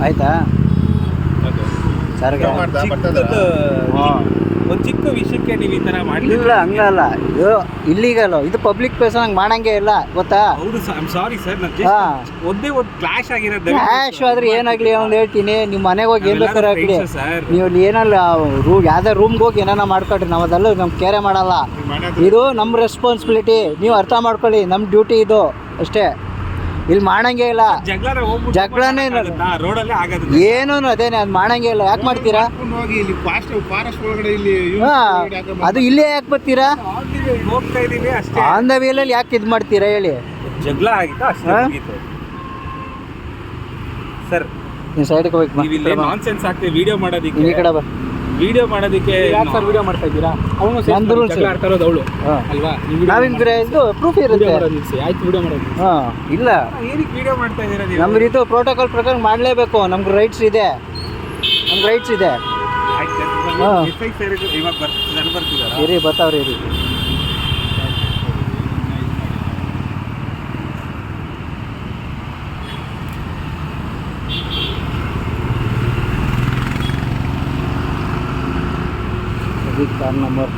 ಆಯ್ತಾ ಸರ್ಗೆ ಒಂದು ಚಿಕ್ಕ ವಿಷಯಕ್ಕೆ ನೀವು ಈ ಥರ ಮಾಡಿ ಇಲ್ಲ ಹಂಗಲ್ಲ, ಇದು ಇಲ್ಲಿಗಲ್ಲ, ಇದು ಪಬ್ಲಿಕ್ ಪ್ಲೇಸ್ ಹಂಗೆ ಮಾಡಂಗೆ ಇಲ್ಲ ಗೊತ್ತಾ. ಹೌದು ಸರ್, ಸಾರಿ ಸರ್, ಹಾಂ ಒಂದೇ ಒಂದು ಕ್ಲಾಶ್ ಆಗಿರೋದು. ಕ್ಯಾಶ್ ಆದ್ರೆ ಏನಾಗಲಿ ಅವ್ನು ಹೇಳ್ತೀನಿ, ನಿಮ್ಮ ಮನೆಗೆ ಹೋಗಿ ಏನು ಬೇಕಾದ್ರೆ ಹಾಕಿ, ಸರ್ ನೀವು ಅಲ್ಲಿ ಏನಲ್ಲ ಯಾವುದೇ ರೂಮ್ಗೆ ಹೋಗಿ ಏನಾನ ಮಾಡ್ಕೊಳ್ರಿ, ನಾವು ಅದೆಲ್ಲ ನಮ್ಗೆ ಕೇರೆ ಮಾಡಲ್ಲ. ಇದು ನಮ್ಮ ರೆಸ್ಪಾನ್ಸಿಬಿಲಿಟಿ, ನೀವು ಅರ್ಥ ಮಾಡ್ಕೊಳ್ಳಿ, ನಮ್ಮ ಡ್ಯೂಟಿ ಇದು ಅಷ್ಟೇ. ಇಲ್ಲಿ ಮಾಡಂಗೆ ಇಲ್ಲ, ಜಗಳನೇ ರೋಡಲ್ಲೇ ಆಗೋದು ಏನೂ ಅದೇನೆ, ಅದು ಮಾಡಂಗೆ ಇಲ್ಲ. ಯಾಕೆ ಮಾಡ್ತೀರಾ? ಅದು ಇಲ್ಲೇ ಯಾಕೆ ಬರ್ತೀರಾ? ಹೋಗ್ತಾ ಇದೀವಿ ಅಷ್ಟೇ. ಆನ್ ದ ವೇಲಲ್ಲಿ ಯಾಕೆ ಇದು ಮಾಡ್ತೀರಾ ಹೇಳಿ? ಜಗಳ ಆಗಿತ್ತು ಅಷ್ಟೇ ಸರ್. ನೀವು ಸೈಡ್ಗೆ ಹೋಗ್ಬೇಕು, ನೀವು ಇಲ್ಲಿ ನಾನ್ಸೆನ್ಸ್ ಆಗ್ತದೆ ವಿಡಿಯೋ ಮಾಡೋದಕ್ಕೆ. ಈ ಕಡೆ ಬಾ. ವಿಡಿಯೋ ಮಾಡೋದಕ್ಕೆ ಯಾಕೆ ಸರ್ ವಿಡಿಯೋ ಮಾಡ್ತಾ ಇದ್ದೀರಾ? ಅವನು ನಂದು ರೂಲ್ಸ್ ಆಡ್ತಾ ಇರೋದು ಅವಳು ಅಲ್ವಾ? ನಾವಿದ್ರೆ ಇದು ಪ್ರೂಫ್ ಇರುತ್ತೆ. ಆಯ್ತು ವಿಡಿಯೋ ಮಾಡೋದು. ಹಾಂ ಇಲ್ಲ, ಏನಕ್ಕೆ ವಿಡಿಯೋ ಮಾಡ್ತಾ ಇದ್ದೀರಾ ನೀವು? ನಮ್ಗೆ ಇದು ಪ್ರೋಟೋಕಾಲ್ ಪ್ರಕಾರ ಮಾಡಲೇಬೇಕು, ನಮ್ಗೆ ರೈಟ್ಸ್ ಇದೆ, ನಮ್ಗೆ ರೈಟ್ಸ್ ಇದೆ. ಇವಾಗ ಬರ್ತಿದ್ದಾರೆ ಇರಿ, ಬರ್ತಾವ್ರಿ ಇರಿ. Car number